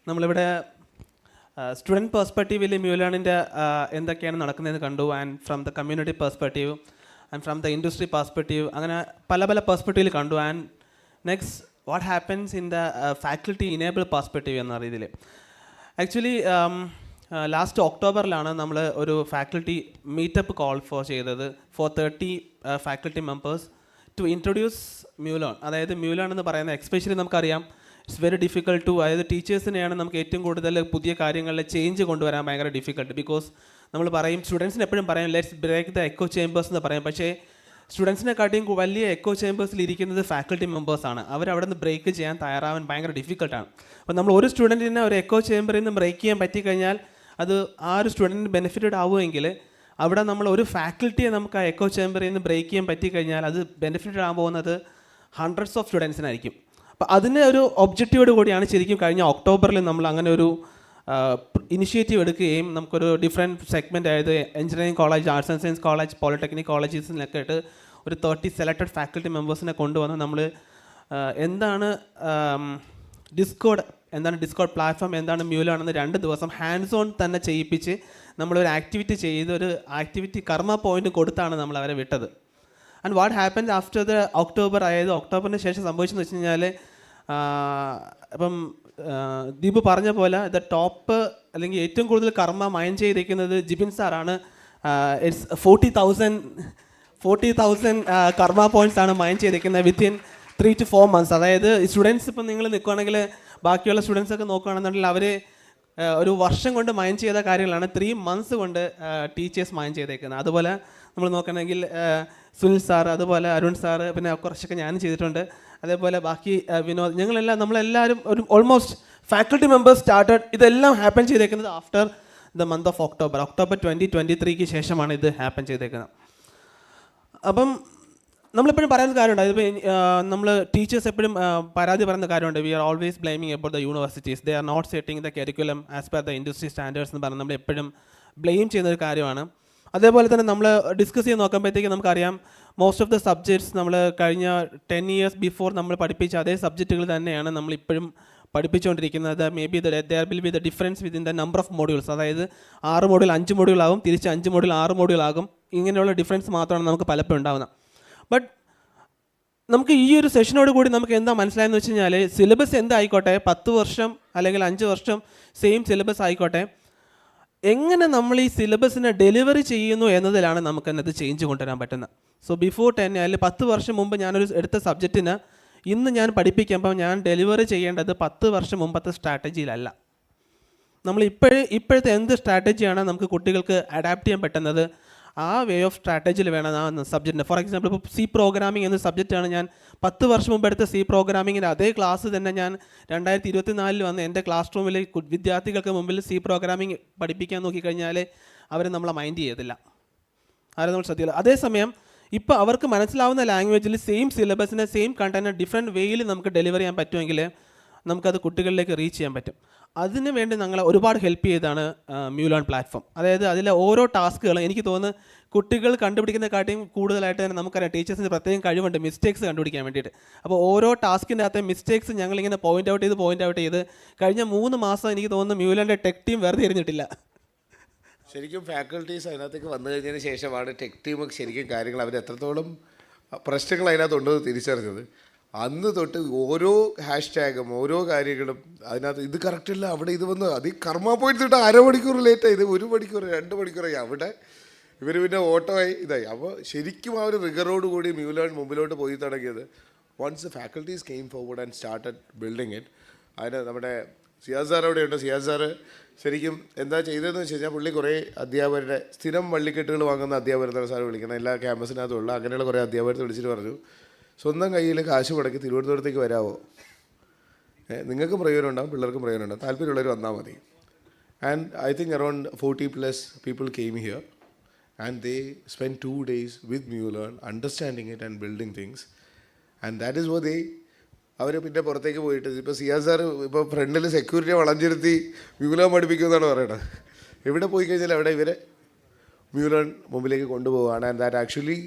നമ്മളിവിടെ സ്റ്റുഡൻറ്റ് പെർസ്പെക്റ്റീവിൽ മ്യൂലേണിൻ്റെ എന്തൊക്കെയാണ് നടക്കുന്നതെന്ന് കണ്ടു. And from the community perspective and from the industry perspective, അങ്ങനെ പല പല പെർസ്പെക്റ്റീവിൽ കണ്ടു. And next what happens in the faculty enable perspective എന്ന രീതിയിൽ. ആക്ച്വലി ലാസ്റ്റ് ഒക്ടോബറിലാണ് നമ്മൾ ഒരു ഫാക്കൽറ്റി മീറ്റപ്പ് കോൾ ചെയ്തത് for 30 faculty members to introduce MuLearn. അതായത് മ്യൂലേൺ എന്ന് പറയുന്നത് എക്സ്പെഷ്യലി നമുക്കറിയാം ഇറ്റ്സ് വെരി ഡിഫിക്കൽട്ട് ടു, അതായത് ടീച്ചേഴ്സിനെയാണ് നമുക്ക് ഏറ്റവും കൂടുതൽ പുതിയ കാര്യങ്ങളിൽ ചേഞ്ച് കൊണ്ടുവരാൻ ഭയങ്കര ഡിഫിക്കൽട്ട്. ബിക്കോസ് നമ്മൾ പറയും, സ്റ്റുഡൻസിന് എപ്പോഴും പറയും let's break the echo chambers എന്ന് പറയും. പക്ഷേ സ്റ്റുഡൻസിനെക്കാട്ടിയും വലിയ എക്കോ ചേമ്പേഴ്സിൽ ഇരിക്കുന്നത് ഫാക്കൽറ്റി മെമ്പേഴ്സാണ്. അവരവിടെ നിന്ന് ബ്രേക്ക് ചെയ്യാൻ തയ്യാറാവാൻ ഭയങ്കര ഡിഫിക്കൽട്ടാണ്. അപ്പോൾ നമ്മൾ ഒരു സ്റ്റുഡൻറ്റിനെ ഒരു എക്കോ ചേമ്പറിൽ നിന്ന് ബ്രേക്ക് ചെയ്യാൻ പറ്റിക്കഴിഞ്ഞാൽ അത് ആ ഒരു സ്റ്റുഡൻറ്റിന് ബെനിഫിറ്റഡ് ആവുമെങ്കിൽ അവിടെ നമ്മൾ ഒരു ഫാക്കൽറ്റിയെ നമുക്ക് ആ എക്കോ ചേമ്പറിൽ നിന്ന് ബ്രേക്ക് ചെയ്യാൻ പറ്റിക്കഴിഞ്ഞാൽ അത് ബെനിഫിറ്റഡ് ആകാൻ പോകുന്നത് ഹൺഡ്രഡ്സ് ഓഫ് സ്റ്റുഡൻസിനായിരിക്കും. അപ്പോൾ അതിന് ഒരു ഒബ്ജക്റ്റീവോട് കൂടിയാണ് ശരിക്കും കഴിഞ്ഞ ഒക്ടോബറിൽ നമ്മൾ അങ്ങനെ ഒരു ഇനിഷ്യേറ്റീവ് എടുക്കുകയും നമുക്കൊരു ഡിഫറെൻറ്റ് സെഗ്മെൻറ്റ്, അതായത് engineering college, arts and science college, polytechnic കോളേജസിനൊക്കെ ആയിട്ട് ഒരു 30 സെലക്റ്റഡ് ഫാക്കൽറ്റി മെമ്പേഴ്സിനെ കൊണ്ടുവന്ന് നമ്മൾ എന്താണ് ഡിസ്കോഡ് പ്ലാറ്റ്ഫോം, എന്താണ് മ്യൂലാണെന്ന് 2 ദിവസം ഹാൻഡ്സ് ഓൺ തന്നെ ചെയ്യിപ്പിച്ച് നമ്മളൊരു ആക്ടിവിറ്റി ചെയ്ത് ഒരു ആക്ടിവിറ്റി കർമ്മ പോയിന്റ് കൊടുത്താണ് നമ്മൾ അവരെ വിട്ടത്. And what happens after the October, അതായത് ഒക്ടോബറിന് ശേഷം സംഭവിച്ചെന്ന് വെച്ച് കഴിഞ്ഞാൽ ഇപ്പം ദീപു പറഞ്ഞ പോലെ ദ ടോപ്പ് അല്ലെങ്കിൽ ഏറ്റവും കൂടുതൽ കർമ്മ മൈൻഡ് ചെയ്തിരിക്കുന്നത് ജിബിൻ സാറാണ്. ഇറ്റ്സ് 40,000 കർമ്മ പോയിൻറ്റ്സ് ആണ് മൈൻഡ് ചെയ്തിരിക്കുന്നത് വിത്തിൻ 3 to 4 months. അതായത് സ്റ്റുഡൻസ് ഇപ്പം നിങ്ങൾ നിൽക്കുകയാണെങ്കിൽ ബാക്കിയുള്ള സ്റ്റുഡൻസൊക്കെ നോക്കുകയാണെന്നുണ്ടെങ്കിൽ അവർ ഒരു വർഷം കൊണ്ട് മൈൻഡ് ചെയ്ത കാര്യങ്ങളാണ് 3 months കൊണ്ട് ടീച്ചേഴ്സ് മൈൻഡ് ചെയ്തേക്കുന്നത്. അതുപോലെ നമ്മൾ നോക്കുകയാണെങ്കിൽ സുനിൽ സാർ, അതുപോലെ അരുൺ സാറ്, പിന്നെ കുറച്ചൊക്കെ ഞാനും ചെയ്തിട്ടുണ്ട്. അതേപോലെ ബാക്കി വിനോദ്, നമ്മളെല്ലാവരും ഒരു ഓൾമോസ്റ്റ് ഫാക്കൽറ്റി മെമ്പേഴ്സ് സ്റ്റാർട്ടഡ്. ഇതെല്ലാം ഹാപ്പൻ ചെയ്തേക്കുന്നത് after the month of October 2023 ശേഷമാണ് ഇത് ഹാപ്പൻ ചെയ്തേക്കുന്നത്. അപ്പം നമ്മളെപ്പോഴും പറയുന്ന കാര്യമുണ്ട്, അതിപ്പോൾ നമ്മൾ ടീച്ചേഴ്സ് എപ്പോഴും പരാതി പറയുന്ന കാര്യമുണ്ട്, we are always blaming about the universities, they are not setting the curriculum as per the industry standards എന്ന് പറഞ്ഞ് നമ്മൾ എപ്പോഴും ബ്ലെയിം ചെയ്യുന്നൊരു കാര്യമാണ്. അതേപോലെ തന്നെ നമ്മൾ ഡിസ്കസ് ചെയ്ത് നോക്കുമ്പോഴത്തേക്ക് നമുക്കറിയാം മോസ്റ്റ് ഓഫ് ദ സബ്ജക്ട്സ് നമ്മൾ കഴിഞ്ഞ 10 years ബിഫോർ നമ്മൾ പഠിപ്പിച്ച അതേ സബ്ജക്റ്റുകൾ തന്നെയാണ് നമ്മളിപ്പോഴും പഠിപ്പിച്ചുകൊണ്ടിരിക്കുന്നത്. Maybe there will be the difference within the number of modules, അതായത് 6 മോഡ്യൂൾ 5 മോഡ്യൂൾ ആകും, തിരിച്ച് 5 മോഡ്യൂൾ 6 മോഡ്യൂൾ ആകും. ഇങ്ങനെയുള്ള ഡിഫറൻസ് മാത്രമാണ് നമുക്ക് പലപ്പോഴും ഉണ്ടാകുന്നത്. ബട്ട് നമുക്ക് ഈ ഒരു സെഷനോട് കൂടി നമുക്ക് എന്താ മനസ്സിലായെന്ന് വെച്ച് കഴിഞ്ഞാൽ സിലബസ് എന്തായിക്കോട്ടെ, 10 വർഷം അല്ലെങ്കിൽ 5 വർഷം സെയിം സിലബസ് ആയിക്കോട്ടെ, എങ്ങനെ നമ്മൾ ഈ സിലബസിനെ ഡെലിവറി ചെയ്യുന്നു എന്നതിലാണ് നമുക്ക് അതിനകത്ത് ചേഞ്ച് കൊണ്ടുവരാൻ പറ്റുന്നത്. സോ ബിഫോർ 10 അല്ലെങ്കിൽ 10 വർഷം മുമ്പ് ഞാനൊരു എടുത്ത സബ്ജക്റ്റിന് ഇന്ന് ഞാൻ പഠിപ്പിക്കുമ്പോൾ ഞാൻ ഡെലിവറി ചെയ്യേണ്ടത് 10 വർഷം മുമ്പത്തെ സ്ട്രാറ്റജിയിലല്ല. നമ്മൾ ഇപ്പോഴത്തെ എന്ത് സ്ട്രാറ്റജിയാണ് നമുക്ക് കുട്ടികൾക്ക് അഡാപ്റ്റ് ചെയ്യാൻ പറ്റുന്നത്, ആ വേ ഓഫ് സ്ട്രാറ്റജിയിൽ വേണം ആ സബ്ജക്റ്റിന്. ഫോർ എക്സാമ്പിൾ ഇപ്പോൾ സി പ്രോഗ്രാമിംഗ് എന്ന സബ്ജക്റ്റാണ് ഞാൻ 10 വർഷം മുമ്പ് എടുത്ത സി പ്രോഗ്രാമിങ്ങിൻ്റെ അതേ ക്ലാസ് തന്നെ ഞാൻ 2024 വന്ന് എൻ്റെ ക്ലാസ് റൂമിൽ വിദ്യാർത്ഥികൾക്ക് മുമ്പിൽ സി പ്രോഗ്രാമിംഗ് പഠിപ്പിക്കാൻ നോക്കിക്കഴിഞ്ഞാൽ അവർ നമ്മളെ മൈൻഡ് ചെയ്യത്തില്ല, ആരും നമ്മൾ ശ്രദ്ധിക്കില്ല. അതേസമയം ഇപ്പോൾ അവർക്ക് മനസ്സിലാവുന്ന ലാംഗ്വേജിൽ സെയിം സിലബസിനെ സെയിം കണ്ടന്റ് ഡിഫറെൻറ്റ് വേയിൽ നമുക്ക് ഡെലിവർ ചെയ്യാൻ പറ്റുമെങ്കിൽ നമുക്കത് കുട്ടികളിലേക്ക് റീച്ച് ചെയ്യാൻ പറ്റും. അതിന് വേണ്ടി ഞങ്ങളെ ഒരുപാട് ഹെൽപ്പ് ചെയ്താണ് മ്യൂലേൺ പ്ലാറ്റ്ഫോം. അതായത് അതിലെ ഓരോ ടാസ്കുകളും എനിക്ക് തോന്നുന്നു കുട്ടികൾ കണ്ടുപിടിക്കുന്നതിനെക്കാട്ടിയും കൂടുതലായിട്ട് തന്നെ നമുക്കറിയാം ടീച്ചേഴ്സിന് പ്രത്യേകം കഴിവുണ്ട് മിസ്റ്റേക്സ് കണ്ടുപിടിക്കാൻ വേണ്ടിയിട്ട്. അപ്പോൾ ഓരോ ടാസ്കിൻ്റെ അകത്തെ മിസ്റ്റേക്സ് ഞങ്ങളിങ്ങനെ പോയിൻ്റ് ഔട്ട് ചെയ്ത് കഴിഞ്ഞ 3 മാസം എനിക്ക് തോന്നുന്നു മ്യൂലേൻ്റെ ടെക് ടീം വെറുതെ ഇരുന്നിട്ടില്ല. ശരിക്കും ഫാക്കൽറ്റീസ് അതിനകത്തേക്ക് വന്നു കഴിഞ്ഞതിന് ശേഷമാണ് ടെക് ടീമൊക്കെ ശരിക്കും കാര്യങ്ങൾ അവർ എത്രത്തോളം പ്രശ്നങ്ങൾ അതിനകത്തുണ്ടെന്ന് തിരിച്ചറിഞ്ഞത്. അന്ന് തൊട്ട് ഓരോ ഹാഷ്ടാഗും ഓരോ കാര്യങ്ങളും അതിനകത്ത് ഇത് കറക്റ്റില്ല, അവിടെ ഇത് വന്ന് അത് ഈ കർമ്മ പോയിന്റ് തൊട്ട് 1/2 മണിക്കൂർ ലേറ്റായി, ഇത് 1 മണിക്കൂർ 2 മണിക്കൂറായി. അവിടെ ഇവർ പിന്നെ ഓട്ടോയായി ഇതായി. അപ്പോൾ ശരിക്കും ആ ഒരു റിഗറോട് കൂടി മ്യൂലേൺ മുമ്പിലോട്ട് പോയി തുടങ്ങിയത് once the faculties came forward and started building it. അതിന് നമ്മുടെ സിയാസ് സാർ അവിടെയുണ്ട്. സിയാസ് സാറ് ശരിക്കും എന്താ ചെയ്തതെന്ന് വെച്ച് കഴിഞ്ഞാൽ പുള്ളി കുറേ അധ്യാപകരുടെ സ്ഥിരം വള്ളിക്കെട്ടുകൾ വാങ്ങുന്ന അധ്യാപകരെ സാർ വിളിക്കണം, എല്ലാ ക്യാമ്പസിനകത്തുള്ള അങ്ങനെയുള്ള കുറേ അധ്യാപകരെ വിളിച്ചിട്ട് പറഞ്ഞു, സ്വന്തം കയ്യിൽ കാശ് മുടക്കി തിരുവനന്തപുരത്തേക്ക് വരാമോ, നിങ്ങൾക്കും പ്രയോജനം ഉണ്ടാകും പിള്ളേർക്കും പ്രയോജനം ഉണ്ടാകും, താല്പര്യമുള്ളവർ വന്നാൽ മതി. And I think around 40+ people came here and they spent 2 days with മ്യൂലേൺ understanding it and building things, and that is what they അവർ പിന്നെ പുറത്തേക്ക് പോയിട്ട് ഇപ്പോൾ സിയാസ് സാർ ഇപ്പോൾ ഫ്രണ്ടിൽ സെക്യൂരിറ്റിയെ വളഞ്ഞിരുത്തി മ്യൂലേൺ പഠിപ്പിക്കുമെന്നാണ് പറയുന്നത്. എവിടെ പോയി കഴിഞ്ഞാൽ അവിടെ ഇവരെ മ്യൂലേൺ മുമ്പിലേക്ക് കൊണ്ടുപോവുകയാണ്. And that actually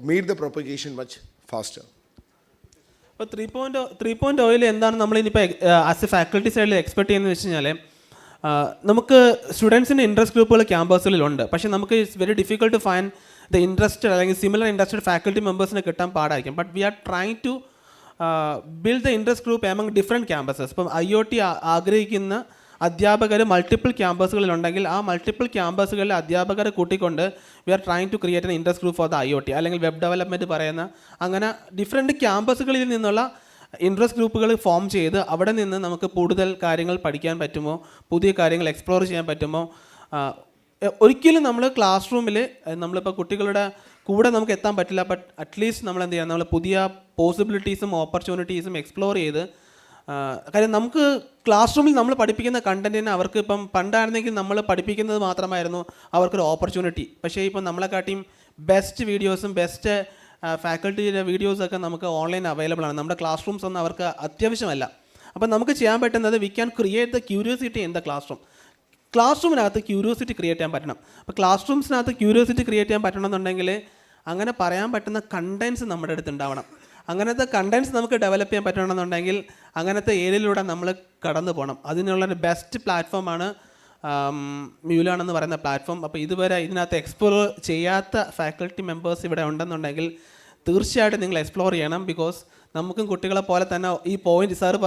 made the propagation much faster. ഇപ്പോൾ 3.0 എന്താണ് നമ്മളിനിപ്പോൾ ആസ് എ ഫാക്കൽറ്റി സൈഡിൽ എക്സ്പെക്ട് ചെയ്യുന്നത് വെച്ച് കഴിഞ്ഞാൽ നമുക്ക് സ്റ്റുഡൻസിൻ്റെ ഇൻട്രസ്റ്റ് ഗ്രൂപ്പുകൾ ക്യാമ്പസുകളിലുണ്ട്. പക്ഷേ നമുക്ക് it's very difficult to find the interested അല്ലെങ്കിൽ സിമിലർ ഇൻട്രസ്റ്റഡ് ഫാക്കൽറ്റി മെമ്പേഴ്സിനെ കിട്ടാൻ പാടായിരിക്കും. But we are trying to build the interest group among different campuses. ഇപ്പം IoT ആഗ്രഹിക്കുന്ന അധ്യാപകർ മൾട്ടിപ്പിൾ ക്യാമ്പസുകളിലുണ്ടെങ്കിൽ ആ മൾട്ടിപ്പിൾ ക്യാമ്പസുകളിലെ അധ്യാപകരെ കൂട്ടിക്കൊണ്ട് we are trying to create an interest group for the IoT അല്ലെങ്കിൽ വെബ് ഡെവലപ്മെൻറ്റ് പറയുന്ന അങ്ങനെ ഡിഫറെൻറ്റ് ക്യാമ്പസുകളിൽ നിന്നുള്ള ഇൻട്രസ്റ്റ് ഗ്രൂപ്പുകൾ ഫോം ചെയ്ത് അവിടെ നിന്ന് നമുക്ക് കൂടുതൽ കാര്യങ്ങൾ പഠിക്കാൻ പറ്റുമോ, പുതിയ കാര്യങ്ങൾ എക്സ്പ്ലോർ ചെയ്യാൻ പറ്റുമോ. ഒരിക്കലും നമ്മൾ ക്ലാസ് റൂമിൽ നമ്മളിപ്പോൾ കുട്ടികളുടെ കൂടെ നമുക്ക് എത്താൻ പറ്റില്ല. ബട്ട് അറ്റ്ലീസ്റ്റ് നമ്മൾ എന്ത് ചെയ്യാം, നമ്മൾ പുതിയ പോസിബിലിറ്റീസും ഓപ്പർച്യൂണിറ്റീസും എക്സ്പ്ലോർ ചെയ്ത് കാര്യം നമുക്ക് ക്ലാസ് റൂമിൽ നമ്മൾ പഠിപ്പിക്കുന്ന കണ്ടൻറ്റിന് അവർക്ക് ഇപ്പം പണ്ടായിരുന്നെങ്കിൽ നമ്മൾ പഠിപ്പിക്കുന്നത് മാത്രമായിരുന്നു അവർക്കൊരു ഓപ്പർച്യൂണിറ്റി. പക്ഷേ ഇപ്പം നമ്മളെക്കാട്ടിയും ബെസ്റ്റ് വീഡിയോസും ബെസ്റ്റ് ഫാക്കൽറ്റിയുടെ വീഡിയോസൊക്കെ നമുക്ക് ഓൺലൈൻ അവൈലബിൾ ആണ്. നമ്മുടെ ക്ലാസ് റൂംസ് ഒന്നും അവർക്ക് അത്യാവശ്യമല്ല. അപ്പം നമുക്ക് ചെയ്യാൻ പറ്റുന്നത് we can create the curiosity in the classroom. ക്ലാസ് റൂമിനകത്ത് ക്യൂരിയോസിറ്റി ക്രിയേറ്റ് ചെയ്യാൻ പറ്റണം. അപ്പോൾ ക്ലാസ് റൂംസിനകത്ത് ക്യൂരിയോസിറ്റി ക്രിയേറ്റ് ചെയ്യാൻ പറ്റണമെന്നുണ്ടെങ്കിൽ അങ്ങനെ പറയാൻ പറ്റുന്ന കണ്ടൻസ് നമ്മുടെ അടുത്ത് ഉണ്ടാവണം. അങ്ങനത്തെ കണ്ടൻസ് നമുക്ക് ഡെവലപ്പ് ചെയ്യാൻ പറ്റണമെന്നുണ്ടെങ്കിൽ അങ്ങനത്തെ ഏരിയയിലൂടെ നമ്മൾ കടന്നു പോകണം. അതിനുള്ളൊരു ബെസ്റ്റ് പ്ലാറ്റ്ഫോമാണ് മ്യൂലാൺ എന്ന് പറയുന്ന പ്ലാറ്റ്ഫോം. അപ്പോൾ ഇതുവരെ ഇതിനകത്ത് എക്സ്പ്ലോർ ചെയ്യാത്ത ഫാക്കൽറ്റി മെമ്പേഴ്സ് ഇവിടെ ഉണ്ടെന്നുണ്ടെങ്കിൽ തീർച്ചയായിട്ടും നിങ്ങൾ എക്സ്പ്ലോർ ചെയ്യണം. ബിക്കോസ് നമുക്കും കുട്ടികളെ പോലെ തന്നെ ഈ പോയിന്റ് സാറ്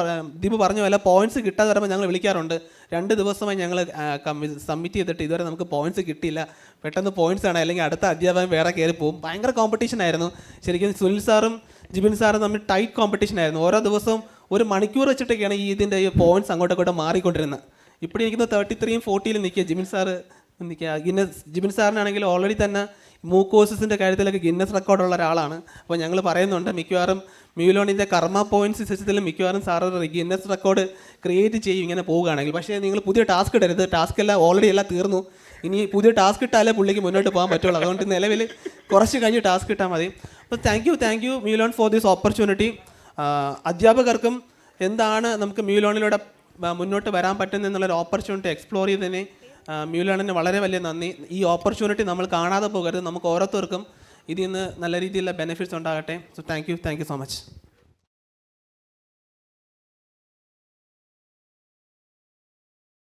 ദീപ് പറഞ്ഞ പോലെ പോയിന്റ്സ് കിട്ടാതെ വരുമ്പോൾ ഞങ്ങൾ വിളിക്കാറുണ്ട്. 2 ദിവസമായി ഞങ്ങൾ സബ്മിറ്റ് ചെയ്തിട്ട് ഇതുവരെ നമുക്ക് പോയിന്റ്സ് കിട്ടിയില്ല. പെട്ടെന്ന് പോയിന്റ്സ് ആണ്, അല്ലെങ്കിൽ അടുത്ത അധ്യാപകൻ വേറെ കയറി പോകും. ഭയങ്കര കോമ്പറ്റീഷൻ ആയിരുന്നു. ശരിക്കും സുനിൽ സാറും ജിബിൻ സാറും തമ്മിൽ ടൈറ്റ് കോമ്പറ്റീഷൻ ആയിരുന്നു. ഓരോ ദിവസവും 1 മണിക്കൂർ വെച്ചിട്ടൊക്കെയാണ് ഇതിൻ്റെ ഈ പോയിന്റ്സ് അങ്ങോട്ടും മാറിക്കൊണ്ടിരുന്നത്. ഇപ്പോൾ എനിക്കിന്ന് 33 40 നിൽക്കുക. ജിബിൻ സാറ് നിൽക്കുക. ജിബിൻ സാറിനാണെങ്കിൽ ഓൾറെഡി തന്നെ മൂക്കോസിൻ്റെ കാര്യത്തിലൊക്കെ ഗിന്നസ് റെക്കോർഡുള്ള ഒരാളാണ്. അപ്പോൾ ഞങ്ങൾ പറയുന്നുണ്ട് മിക്കവാറും മ്യൂലോണിൻ്റെ കർമ്മ പോയിൻറ്റ്സ് സിസ്റ്റത്തിൽ മിക്കവാറും സാറ് ഗിന്നസ് റെക്കോർഡ് ക്രിയേറ്റ് ചെയ്യും ഇങ്ങനെ പോവുകയാണെങ്കിൽ. പക്ഷേ നിങ്ങൾ പുതിയ ടാസ്ക് ഇടരുത്. ടാസ്ക് എല്ലാം ഓൾറെഡി എല്ലാം തീർന്നു. ഇനി പുതിയ ടാസ്ക് ഇട്ടാലേ പുള്ളിക്ക് മുന്നോട്ട് പോകാൻ പറ്റുള്ളൂ. അതുകൊണ്ട് നിലവിൽ കുറച്ച് കഴിഞ്ഞ് ടാസ്ക് ഇട്ടാൽ മതി. അപ്പോൾ thank you MuLearn for this opportunity. അധ്യാപകർക്കും എന്താണ് നമുക്ക് മ്യൂലോണിലൂടെ മുന്നോട്ട് വരാൻ പറ്റുന്ന എന്നുള്ളൊരു ഓപ്പർച്യൂണിറ്റി എക്സ്പ്ലോർ ചെയ്തതിന് മ്യൂലോണിന് വളരെ വലിയ നന്ദി. ഈ ഓപ്പർച്യൂണിറ്റി നമ്മൾ കാണാതെ പോകരുത്. നമുക്ക് ഓരോരുത്തർക്കും ഇതിൽ നിന്ന് നല്ല രീതിയിലുള്ള ബെനിഫിറ്റ്സ് ഉണ്ടാകട്ടെ. So thank you so much.